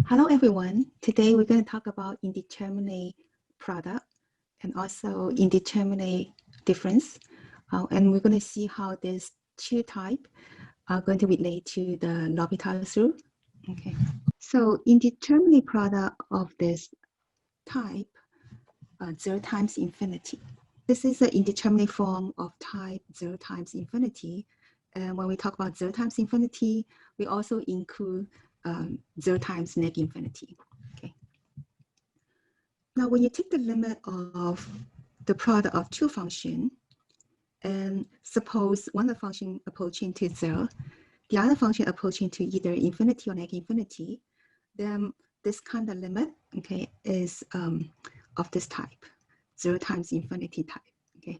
Hello, everyone. Today we're going to talk about indeterminate product and also indeterminate difference. And we're going to see how these two types are going to relate to the L'Hopital rule. Okay. So indeterminate product of this type, 0 times infinity. This is the indeterminate form of type 0 times infinity. And when we talk about 0 times infinity, we also include 0 times negative infinity. Okay. Now, when you take the limit of the product of two functions, and suppose one of the function approaching to 0, the other function approaching to either infinity or negative infinity, then this kind of limit, okay, is of this type, 0 times infinity type. Okay,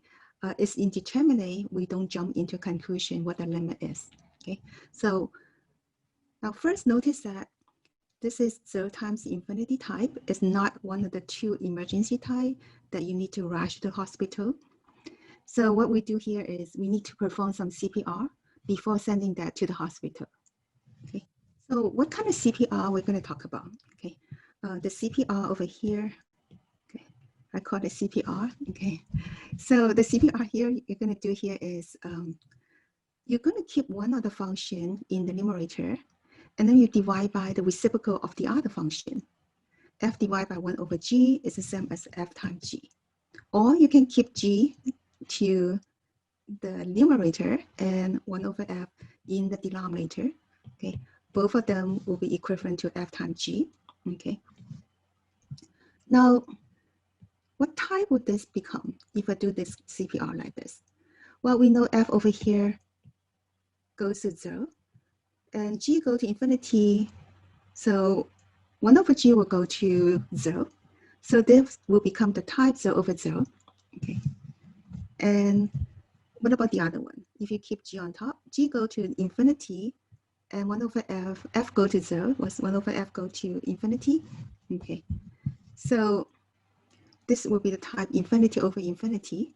it's indeterminate. We don't jump into conclusion what the limit is. Okay, so now first notice that this is 0 times infinity type. It's not one of the two emergency type that you need to rush to the hospital. So what we do here is we need to perform some CPR before sending that to the hospital. Okay. So what kind of CPR we're going to talk about? Okay. The CPR over here. Okay. I call it CPR. Okay. So the CPR here you're going to do here is you're going to keep one of the function in the numerator, and then you divide by the reciprocal of the other function. F divided by 1 over g is the same as F times g. Or you can keep g to the numerator and 1 over F in the denominator. Okay, both of them will be equivalent to F times g. Okay. Now, what type would this become if I do this CPR like this? Well, we know F over here goes to 0, and g go to infinity. So 1 over g will go to 0. So this will become the type 0 over 0. Okay. And what about the other one? If you keep g on top, g go to infinity, and 1 over f go to 0, was 1 over f go to infinity. Okay. So this will be the type infinity over infinity.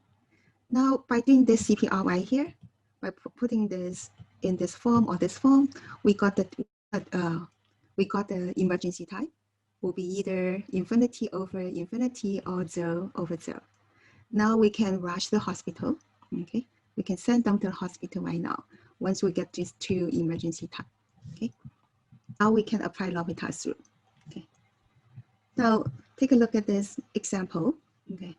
Now, by doing this CPR right here, by putting this in this form or this form, we got the emergency type. Will be either infinity over infinity or 0 over 0. Now we can rush the hospital. Okay, we can send them to the hospital right now once we get these two emergency type. Okay, now we can apply L'Hopital rule. Okay, now take a look at this example. Okay,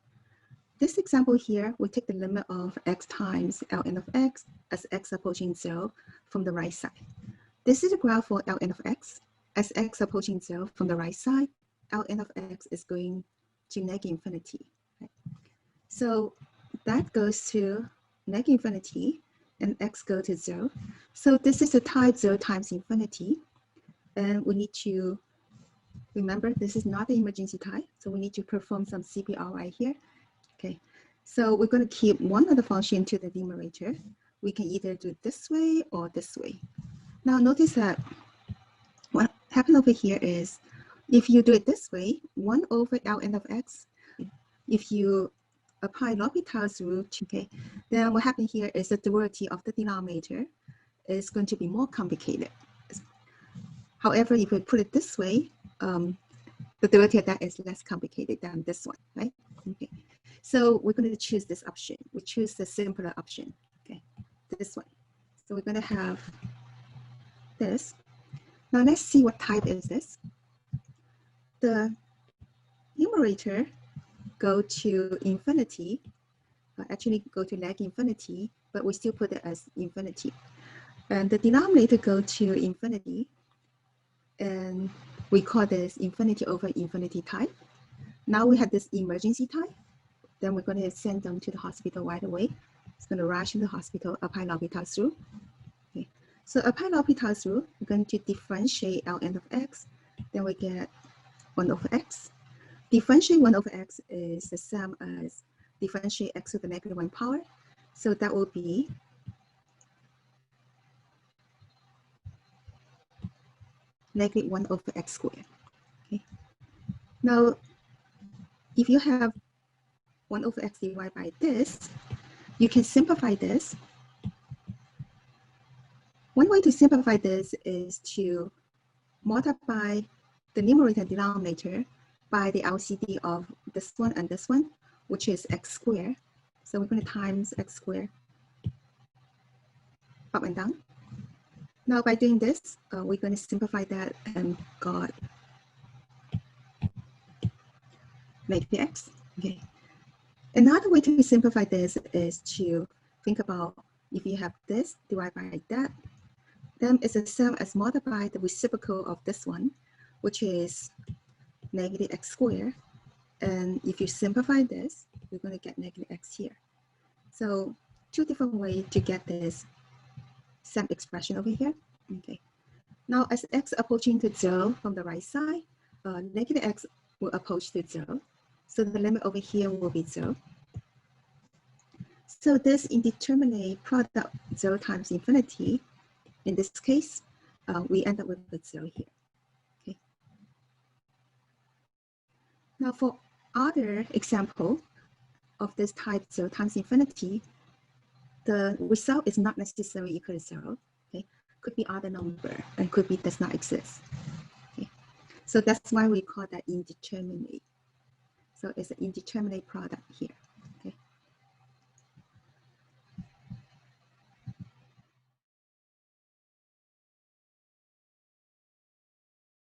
this example here, we take the limit of x times ln of x as x approaching 0 from the right side. This is a graph for ln of x. As x approaching 0 from the right side, ln of x is going to negative infinity. Right? So that goes to negative infinity, and x go to 0. So this is the type 0 times infinity. And we need to remember this is not the emergency type, so we need to perform some CPR right here. Okay, so we're going to keep one of the function to the numerator. We can either do it this way or this way. Now notice that what happened over here is if you do it this way, 1 over ln of x, if you apply L'Hopital's rule, okay, then what happened here is the derivative of the denominator is going to be more complicated. However, if we put it this way, the derivative of that is less complicated than this one, right? Okay, so we're going to choose this option. We choose the simpler option, okay, this one. So we're going to have this. Now let's see what type is this. The numerator go to infinity, actually go to negative infinity, but we still put it as infinity. And the denominator go to infinity, and we call this infinity over infinity type. Now we have this emergency type, then we're going to send them to the hospital right away. It's going to rush in the hospital, apply L'Hopital rule. Okay. So apply L'Hopital rule, we're going to differentiate ln of x, then we get 1 over x. Differentiate 1 over x is the same as differentiate x to the negative 1 power. So that will be negative 1 over x squared. Okay. Now, if you have 1 over x divided by this, you can simplify this. One way to simplify this is to multiply the numerator and denominator by the LCD of this one and this one, which is x squared. So we're going to times x squared up and down. Now by doing this, we're going to simplify that and got negative x. Okay. Another way to simplify this is to think about if you have this divided by that, then it's the same as multiply the reciprocal of this one, which is negative x squared. And if you simplify this, you're going to get negative x here. So two different ways to get this same expression over here. Okay. Now as x approaching to 0 from the right side, negative x will approach to 0. So the limit over here will be 0. So this indeterminate product 0 times infinity, in this case, we end up with a 0 here. Okay. Now for other example of this type 0 times infinity, the result is not necessarily equal to 0. Okay. Could be other number and could be does not exist. Okay. So that's why we call that indeterminate. So it's an indeterminate product here.